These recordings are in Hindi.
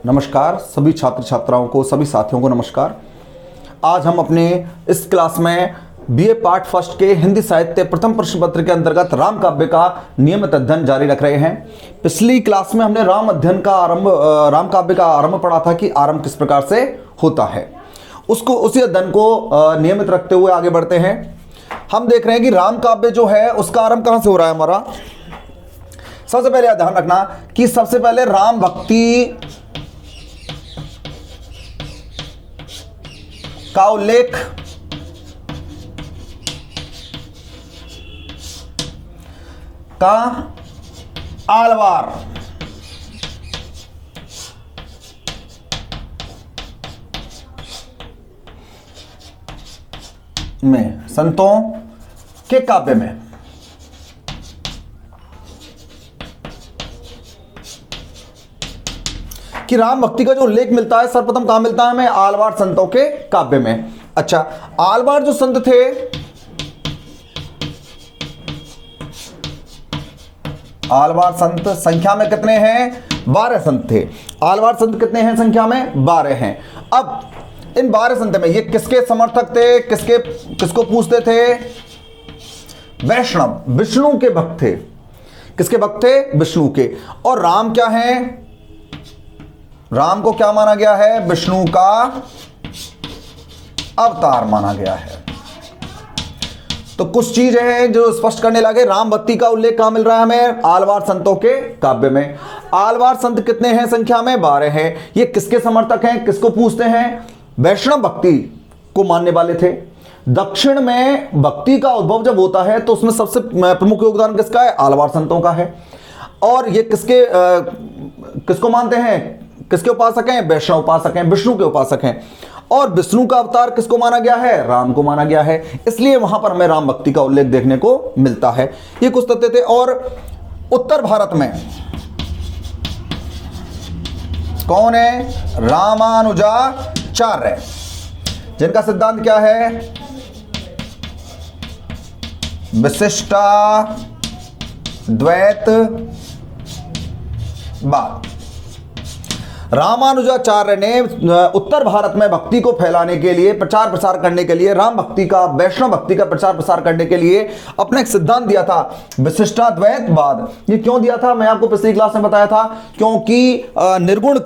नमस्कार सभी छात्र छात्राओं को, सभी साथियों को नमस्कार। आज हम अपने इस क्लास में बीए पार्ट फर्स्ट के हिंदी साहित्य प्रथम प्रश्न पत्र के अंतर्गत राम काव्य का नियमित अध्ययन जारी रख रहे हैं। पिछली क्लास में हमने राम काव्य का आरंभ पढ़ा था कि आरंभ किस प्रकार से होता है। उसी अध्ययन को नियमित रखते हुए आगे बढ़ते हैं। हम देख रहे हैं कि राम काव्य जो है उसका आरंभ कहां से हो रहा है हमारा। सबसे पहले ध्यान रखना कि सबसे पहले राम भक्ति का उल्लेख का आलवार में, संतों के काव्य में कि राम भक्ति का जो उल्लेख मिलता है सर्वप्रथम कहां मिलता है हमें, आलवार संतों के काव्य में। अच्छा, आलवार जो संत थे आलवार संत संख्या में कितने हैं? 12 संत थे। आलवार संत कितने हैं संख्या में? 12 हैं। अब इन 12 संत में ये किसके समर्थक थे, किसको पूछते थे? वैष्णव, विष्णु के भक्त थे। किसके भक्त थे? विष्णु के। और राम क्या है? राम को क्या माना गया है? विष्णु का अवतार माना गया है। तो कुछ चीजें हैं जो स्पष्ट करने लगे। राम भक्ति का उल्लेख कहां मिल रहा है हमें? आलवार संतों के काव्य में। आलवार संत कितने हैं संख्या में? 12 हैं। ये किसके समर्थक हैं, किसको पूछते हैं? वैष्णव भक्ति को मानने वाले थे। दक्षिण में भक्ति का उद्भव जब होता है तो उसमें सबसे प्रमुख योगदान किसका है? आलवार संतों का है। और ये किसको मानते हैं? किसके उपासक हैं? वैष्णव उपासक हैं, विष्णु के उपासक हैं। और विष्णु का अवतार किसको माना गया है? राम को माना गया है। इसलिए वहां पर हमें राम भक्ति का उल्लेख देखने को मिलता है। ये कुछ तथ्य थे। और उत्तर भारत में कौन है? रामानुजाचार्य, जिनका सिद्धांत क्या है? विशिष्टाद्वैतवाद। रामानुजाचार्य ने उत्तर भारत में भक्ति को फैलाने के लिए, प्रचार प्रसार करने के लिए, राम भक्ति का, वैष्णव भक्ति का प्रचार प्रसार करने के लिए अपना एक सिद्धांत दिया था, विशिष्टाद्वैतवाद। ये क्यों दिया था? मैं आपको पिछली क्लास में बताया था। क्योंकि निर्गुण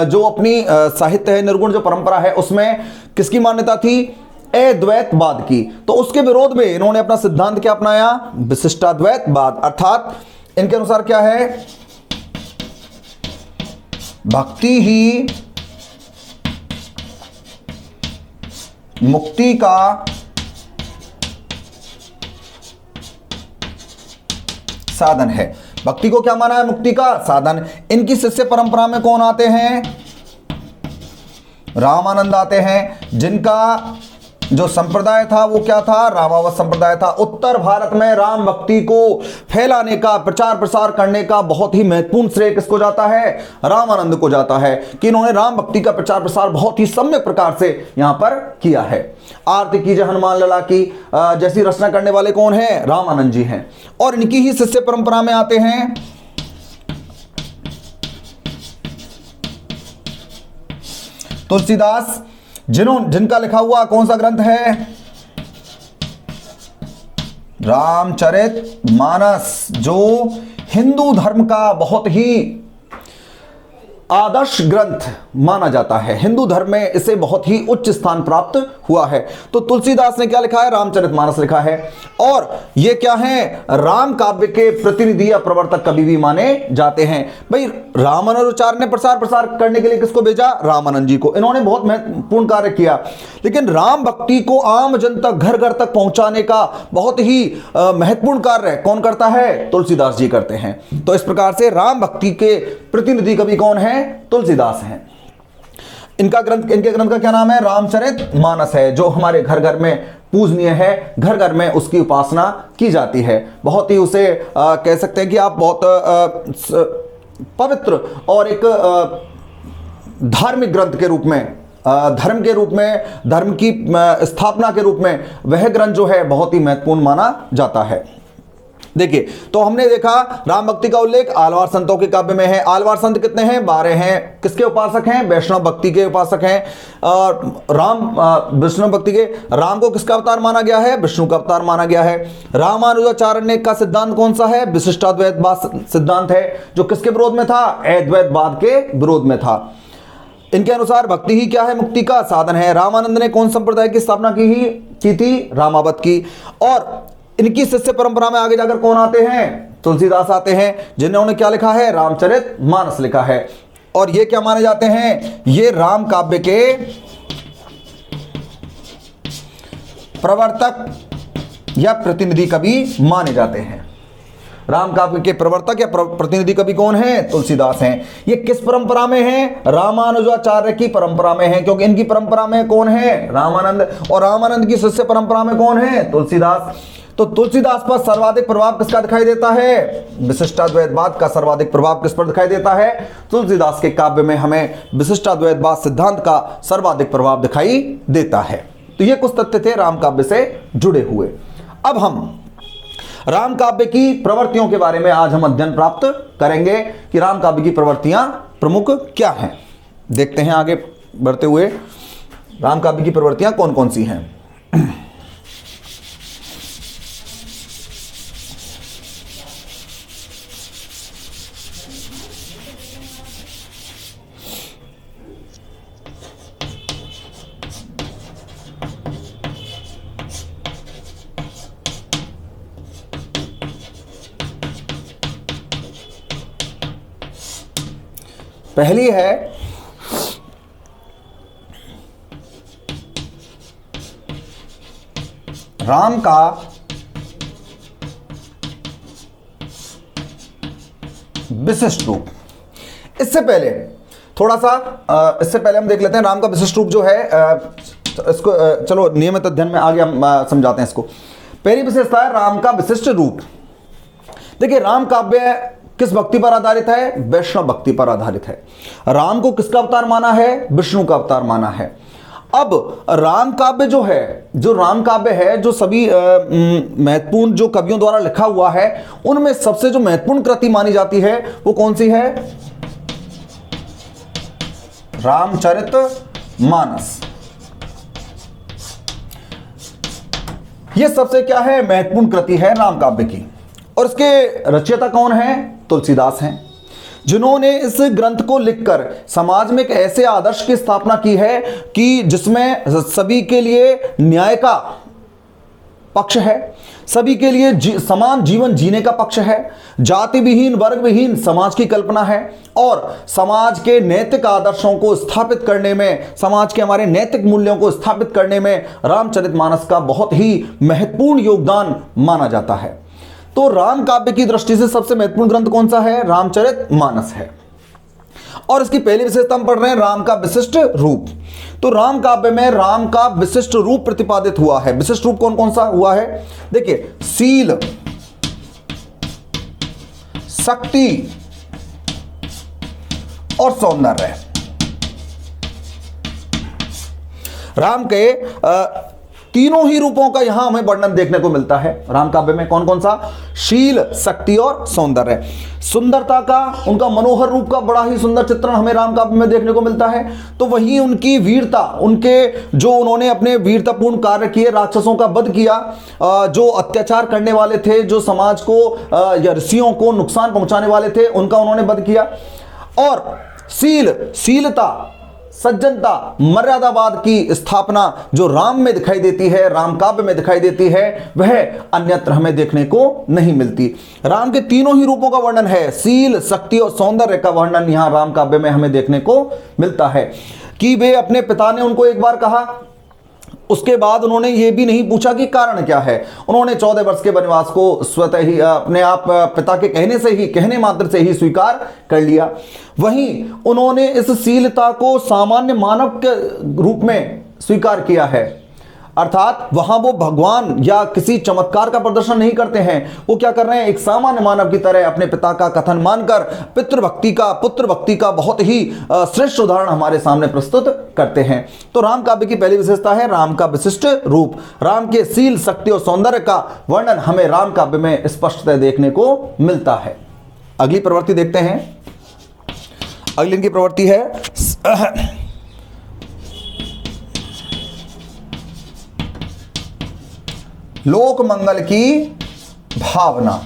जो अपनी साहित्य है, निर्गुण जो परंपरा है, उसमें किसकी मान्यता थी? अद्वैतवाद की। तो उसके विरोध में इन्होंने अपना सिद्धांत क्या अपनाया? विशिष्टाद्वैतवाद। अर्थात इनके अनुसार क्या है? भक्ति ही मुक्ति का साधन है। भक्ति को क्या माना है? मुक्ति का साधन। इनकी शिष्य परंपरा में कौन आते हैं? रामानंद आते हैं, जिनका जो संप्रदाय था वो क्या था? रामावत संप्रदाय था। उत्तर भारत में राम भक्ति को फैलाने का, प्रचार प्रसार करने का बहुत ही महत्वपूर्ण श्रेय किसको जाता है? रामानंद को जाता है कि इन्होंने राम भक्ति का प्रचार प्रसार बहुत ही सम्यक प्रकार से यहां पर किया है। आरती कीजिए हनुमान लला की जैसी रचना करने वाले कौन है? रामानंद जी हैं। और इनकी ही शिष्य परंपरा में आते हैं तुलसीदास, जिनका लिखा हुआ कौन सा ग्रंथ है? रामचरितमानस, जो हिंदू धर्म का बहुत ही आदर्श ग्रंथ माना जाता है। हिंदू धर्म में इसे बहुत ही उच्च स्थान प्राप्त हुआ है। तो तुलसीदास ने क्या लिखा है? रामचरितमानस लिखा है। और ये क्या है? राम काव्य के प्रतिनिधि या प्रवर्तक कवि भी माने जाते हैं। भाई, रामानुजाचार्य ने प्रसार करने के लिए किसको भेजा? रामानंद जी को। इन्होंने बहुत महत्वपूर्ण कार्य किया, लेकिन राम भक्ति को आम जन तक, घर घर तक पहुंचाने का बहुत ही महत्वपूर्ण कार्य कौन करता है? तुलसीदास जी करते हैं। तो इस प्रकार से राम भक्ति के प्रतिनिधि कवि कौन है? तुलसीदास हैं। इनके ग्रंथ का क्या नाम है? रामचरितमानस है, जो हमारे घर घर में पूजनीय है, घर घर में उसकी उपासना की जाती है। बहुत ही उसे कह सकते हैं कि आप बहुत पवित्र और एक धार्मिक ग्रंथ के रूप में, धर्म के रूप में, धर्म की स्थापना के रूप में वह ग्रंथ जो है बहुत ही महत्वपूर्ण माना जाता है। देखिए, तो हमने देखा राम भक्ति का उल्लेख आलवार संतों के काव्य में है। आलवार संत कितने हैं? 12 हैं। किसके उपासक हैं? वैष्णव भक्ति के उपासक हैं। वैष्णव भक्ति के राम को किसका अवतार माना गया है? विष्णु का अवतार माना गया है। रामानुजाचार्य का सिद्धांत कौन सा है? विशिष्टाद्वैतवाद सिद्धांत है, जो किसके विरोध में था? अद्वैतवाद के विरोध में था। इनके अनुसार भक्ति ही क्या है? मुक्ति का साधन है। रामानंद ने कौन संप्रदाय की स्थापना की थी? रामावत की। और इनकी शिष्य परंपरा में आगे जाकर कौन आते हैं? तुलसीदास आते हैं, जिन्होंने क्या लिखा है? रामचरितमानस लिखा है। और ये क्या माने जाते हैं? ये राम काव्य के प्रवर्तक या प्रतिनिधि कवि माने जाते हैं। राम काव्य के प्रवर्तक या प्रतिनिधि कवि कौन है? तुलसीदास हैं। ये किस परंपरा में है? रामानुजाचार्य की परंपरा में है, क्योंकि इनकी परंपरा में कौन है? रामानंद। और रामानंद की शिष्य परंपरा में कौन है? तुलसीदास। तो तुलसीदास पर सर्वाधिक प्रभाव किसका दिखाई देता है? विशिष्टाद्वैतवाद का सर्वाधिक प्रभाव किस पर दिखाई देता है? तुलसीदास के काव्य में हमें विशिष्टाद्वैतवाद सिद्धांत का सर्वाधिक प्रभाव दिखाई देता है। तो ये कुछ तथ्य थे राम काव्य से जुड़े हुए। अब हम राम काव्य की प्रवृत्तियों के बारे में आज हम अध्ययन प्राप्त करेंगे कि राम काव्य की प्रवृत्तियां प्रमुख क्या हैं। देखते हैं आगे बढ़ते हुए राम काव्य की प्रवृत्तियां कौन कौन सी हैं। पहली है राम का विशिष्ट रूप। इससे पहले थोड़ा सा इससे पहले हम देख लेते हैं राम का विशिष्ट रूप जो है। इसको चलो नियमित अध्ययन में आगे हम समझाते हैं इसको। पहली विशेषता है राम का विशिष्ट रूप। देखिए, राम काव्य किस भक्ति पर आधारित है? वैष्णव भक्ति पर आधारित है। राम को किसका अवतार माना है? विष्णु का अवतार माना है। अब राम काव्य जो है, जो राम काव्य है, जो सभी महत्वपूर्ण जो कवियों द्वारा लिखा हुआ है, उनमें सबसे जो महत्वपूर्ण कृति मानी जाती है वो कौन सी है? रामचरितमानस। ये सबसे क्या है? महत्वपूर्ण कृति है राम काव्य की। और इसके रचयिता कौन है? तुलसीदास हैं, जिन्होंने इस ग्रंथ को लिखकर समाज में एक ऐसे आदर्श की स्थापना की है कि जिसमें सभी के लिए न्याय का पक्ष है, सभी के लिए समान जीवन जीने का पक्ष है, जाति विहीन वर्ग विहीन समाज की कल्पना है, और समाज के नैतिक आदर्शों को स्थापित करने में, समाज के हमारे नैतिक मूल्यों को स्थापित करने में रामचरितमानस का बहुत ही महत्वपूर्ण योगदान माना जाता है। तो राम काव्य की दृष्टि से सबसे महत्वपूर्ण ग्रंथ कौन सा है? रामचरितमानस है। और इसकी पहली विशेषता हम पढ़ रहे हैं राम का विशिष्ट रूप। तो राम काव्य में राम का विशिष्ट रूप प्रतिपादित हुआ है। विशिष्ट रूप कौन कौन सा हुआ है? देखिए, शील, शक्ति और सौंदर्य। राम के तीनों ही रूपों का यहां हमें वर्णन देखने को मिलता है राम काव्य में। कौन कौन सा? शील, शक्ति और सौंदर्य। सुंदरता का, उनका मनोहर रूप का बड़ा ही सुंदर चित्रण हमें राम काव्य में देखने को मिलता है। तो वहीं उनकी वीरता, उनके जो उन्होंने अपने वीरतापूर्ण कार्य किए, राक्षसों का वध किया, जो अत्याचार करने वाले थे, जो समाज को या ऋषियों को नुकसान पहुंचाने वाले थे, उनका उन्होंने वध किया। और शीलता, सज्जनता, मर्यादावाद की स्थापना जो राम में दिखाई देती है, राम काव्य में दिखाई देती है, वह अन्यत्र हमें देखने को नहीं मिलती। राम के तीनों ही रूपों का वर्णन है। शील, शक्ति और सौंदर्य का वर्णन यहां राम काव्य में हमें देखने को मिलता है। कि वे अपने पिता ने उनको एक बार कहा, उसके बाद उन्होंने ये भी नहीं पूछा कि कारण क्या है। उन्होंने 14 वर्ष के वनवास को स्वतः ही अपने आप पिता के कहने मात्र से ही स्वीकार कर लिया। वहीं उन्होंने इस शीलता को सामान्य मानव के रूप में स्वीकार किया है। अर्थात वहां वो भगवान या किसी चमत्कार का प्रदर्शन नहीं करते हैं, वो क्या कर रहे हैं, एक सामान्य मानव की तरह अपने पिता का कथन मानकर पितृभक्ति का, पुत्र भक्ति का बहुत ही श्रेष्ठ उदाहरण हमारे सामने प्रस्तुत करते हैं। तो राम काव्य की पहली विशेषता है राम का विशिष्ट रूप। राम के शील, शक्ति और सौंदर्य का वर्णन हमें राम काव्य में स्पष्टतः देखने को मिलता है। अगली प्रवृत्ति देखते हैं। अगली इनकी प्रवृत्ति है लोक मंगल की भावना।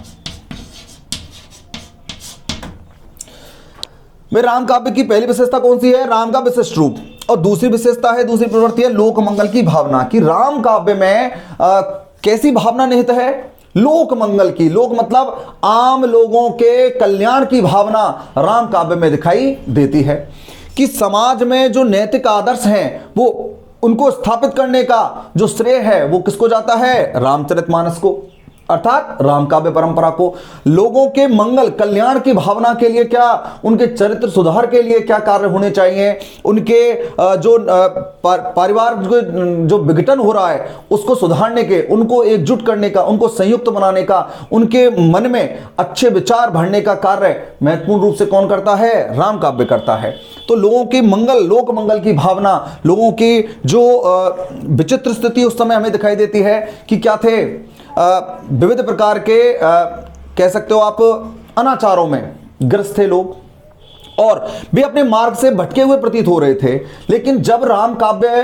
में राम काव्य की पहली विशेषता कौन सी है, राम का विशिष्ट रूप। और दूसरी विशेषता है, दूसरी प्रवृत्ति है लोक मंगल की भावना, कि राम काव्य में कैसी भावना निहित है, लोक मंगल की। लोक मतलब आम लोगों के कल्याण की भावना राम काव्य में दिखाई देती है, कि समाज में जो नैतिक आदर्श हैं वो उनको स्थापित करने का जो श्रेय है वो किसको जाता है, रामचरितमानस को, अर्थात राम काव्य परंपरा को। लोगों के मंगल कल्याण की भावना के लिए क्या, उनके चरित्र सुधार के लिए क्या कार्य होने चाहिए, उनके जो परिवार जो विघटन हो रहा है उसको सुधारने के, उनको एकजुट करने का, उनको संयुक्त बनाने का, उनके मन में अच्छे विचार भरने का कार्य महत्वपूर्ण रूप से कौन करता है, राम काव्य करता है। तो लोगों के मंगल, लोक मंगल की भावना, लोगों की जो विचित्र स्थिति उस समय हमें दिखाई देती है कि क्या थे, विविध प्रकार के कह सकते हो आप अनाचारों में ग्रस्त थे लोग, और वे अपने मार्ग से भटके हुए प्रतीत हो रहे थे। लेकिन जब राम काव्य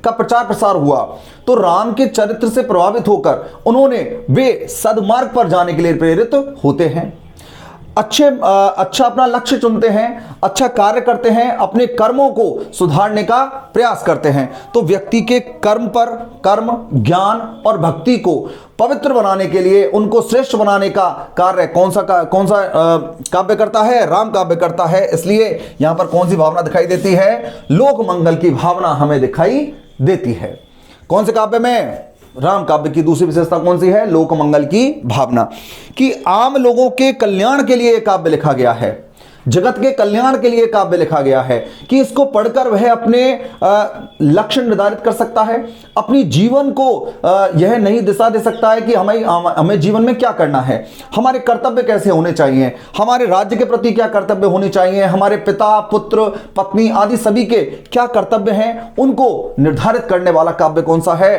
का प्रचार प्रसार हुआ तो राम के चरित्र से प्रभावित होकर वे सदमार्ग पर जाने के लिए प्रेरित होते हैं, अच्छा अपना लक्ष्य चुनते हैं, अच्छा कार्य करते हैं, अपने कर्मों को सुधारने का प्रयास करते हैं। तो व्यक्ति के कर्म, ज्ञान और भक्ति को पवित्र बनाने के लिए, उनको श्रेष्ठ बनाने का कार्य कौन सा काव्य करता है, राम काव्य करता है। इसलिए यहां पर कौन सी भावना दिखाई देती है, लोक मंगल की भावना हमें दिखाई देती है। कौन से काव्य में, राम काव्य की दूसरी विशेषता कौन सी है, लोक मंगल की भावना, कि आम लोगों के कल्याण के लिए काव्य लिखा गया है, जगत के कल्याण के लिए काव्य लिखा गया है, कि इसको पढ़कर वह अपने लक्ष्य निर्धारित कर सकता है, अपनी जीवन को यह नई दिशा दे सकता है कि हमें जीवन में क्या करना है, हमारे कर्तव्य कैसे होने चाहिए, हमारे राज्य के प्रति क्या कर्तव्य होने चाहिए, हमारे पिता, पुत्र, पत्नी आदि सभी के क्या कर्तव्य हैं, उनको निर्धारित करने वाला काव्य कौन सा है,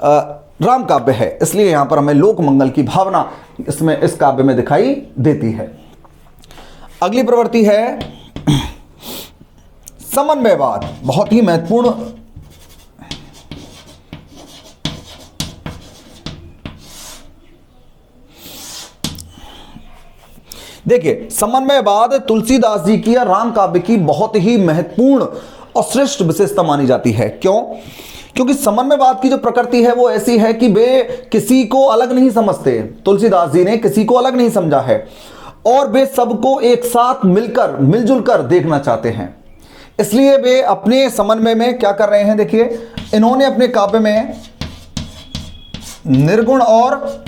राम काव्य है। इसलिए यहां पर हमें लोक मंगल की भावना इसमें इस काव्य में दिखाई देती है। अगली प्रवृत्ति है समन्वयवाद, बहुत ही महत्वपूर्ण। देखिए, समन्वयवाद तुलसीदास जी की या राम काव्य की बहुत ही महत्वपूर्ण और श्रेष्ठ विशेषता मानी जाती है। क्यों? क्योंकि समन्वयवाद की जो प्रकृति है वो ऐसी है कि वे किसी को अलग नहीं समझते। तुलसीदास जी ने किसी को अलग नहीं समझा है और वे सबको एक साथ मिलकर, मिलजुल कर देखना चाहते हैं। इसलिए वे अपने समन्वय में क्या कर रहे हैं, देखिए, इन्होंने अपने काव्य में निर्गुण और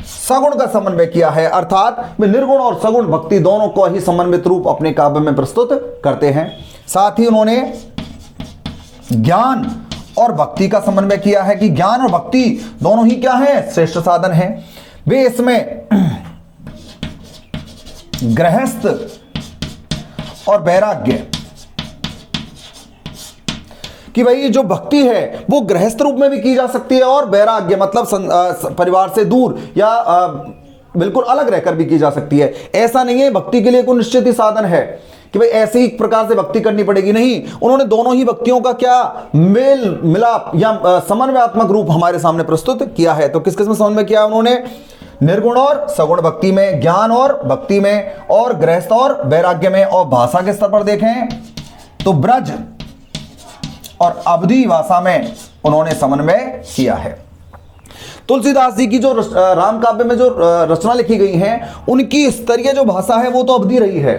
सगुण का समन्वय किया है, अर्थात वे निर्गुण और सगुण भक्ति दोनों को ही समन्वित रूप अपने काव्य में प्रस्तुत करते हैं। साथ ही उन्होंने ज्ञान और भक्ति का समन्वय किया है कि ज्ञान और भक्ति दोनों ही क्या है, श्रेष्ठ साधन हैं। वे इसमें गृहस्थ और वैराग्य कि भाई जो भक्ति है वो गृहस्थ रूप में भी की जा सकती है और वैराग्य मतलब परिवार से दूर या बिल्कुल अलग रहकर भी की जा सकती है। ऐसा नहीं है भक्ति के लिए कोई निश्चित ही साधन है कि भाई ऐसे ही प्रकार से भक्ति करनी पड़ेगी, नहीं। उन्होंने दोनों ही भक्तियों का क्या मेल मिलाप या समन्वयात्मक रूप हमारे सामने प्रस्तुत किया है। तो किस किस में समन्वय किया उन्होंने, निर्गुण और सगुण भक्ति में, ज्ञान और भक्ति में, और गृहस्थ और वैराग्य में। और भाषा के स्तर पर देखें तो ब्रज और अवधी भाषा में उन्होंने समन्वय किया है। तुलसीदास जी की जो राम काव्य में जो रचना लिखी गई हैं उनकी स्तरीय जो भाषा है वो तो अवधी रही है,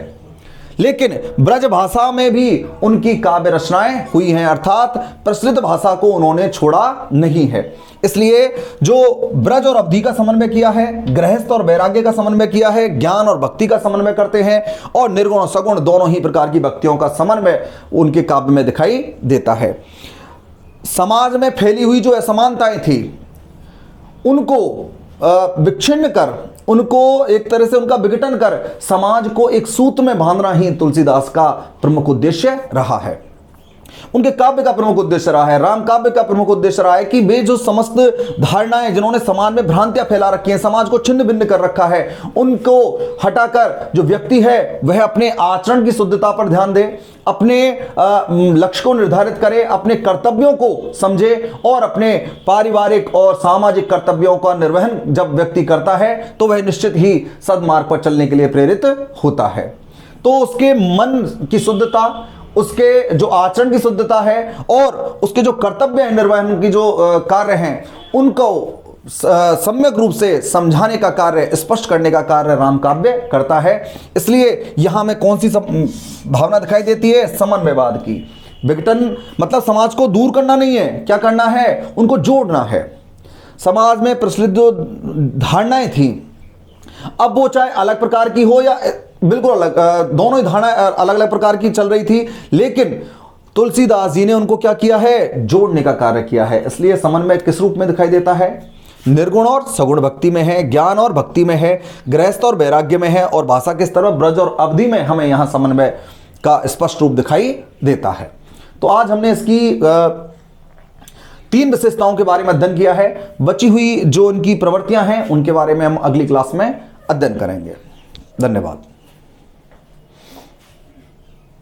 लेकिन ब्रज भाषा में भी उनकी काव्य रचनाएं हुई हैं, अर्थात प्रचलित भाषा को उन्होंने छोड़ा नहीं है। इसलिए जो ब्रज और अवधी का समन्वय किया है, गृहस्थ और वैराग्य का समन्वय किया है, ज्ञान और भक्ति का समन्वय करते हैं, और निर्गुण और सगुण दोनों ही प्रकार की भक्तियों का समन्वय उनके काव्य में दिखाई देता है। समाज में फैली हुई जो असमानताएं थी उनको विच्छिन्न कर, उनको एक तरह से उनका विघटन कर समाज को एक सूत्र में बांधना ही तुलसीदास का प्रमुख उद्देश्य रहा है। उनके काव्य का प्रमुख उद्देश्य रहा है, राम काव्य का प्रमुख उद्देश्य रहा है कि वे जो समस्त धारणाएं जिन्होंने समाज में भ्रांतियां फैला रखी हैं, समाज को छिन्न भिन्न कर रखा है, उनको हटाकर जो व्यक्ति है वह अपने आचरण की शुद्धता पर ध्यान दे, अपने लक्ष्य को निर्धारित करे, अपने कर्तव्यों को समझे और अपने पारिवारिक और सामाजिक कर्तव्यों का निर्वहन जब व्यक्ति करता है तो वह निश्चित ही सद्मार्ग पर चलने के लिए प्रेरित होता है। तो उसके मन की शुद्धता, उसके जो आचरण की शुद्धता है और उसके जो कर्तव्य निर्वहन की जो कार्य हैं उनको सम्यक रूप से समझाने का कार्य, स्पष्ट करने का कार्य राम काव्य करता है। इसलिए यहां में कौन सी भावना दिखाई देती है? समन्वयवाद की। विघटन मतलब समाज को दूर करना नहीं है, क्या करना है? उनको जोड़ना है। समाज में प्रचलित जो धारणाएं थी, अब वो चाहे अलग प्रकार की हो या बिल्कुल अलग, दोनों ही धारणा अलग अलग प्रकार की चल रही थी, लेकिन तुलसीदास जी ने उनको क्या किया है? जोड़ने का कार्य किया है। इसलिए समन्वय किस रूप में दिखाई देता है? निर्गुण और सगुण भक्ति में है, ज्ञान और भक्ति में है, गृहस्थ और वैराग्य में है और भाषा के स्तर पर ब्रज और अवधि में हमें यहां समन्वय का स्पष्ट रूप दिखाई देता है। तो आज हमने इसकी 3 विशेषताओं के बारे में अध्ययन किया है। बची हुई जो इनकी प्रवृत्तियां हैं उनके बारे में हम अगली क्लास में अध्ययन करेंगे। धन्यवाद।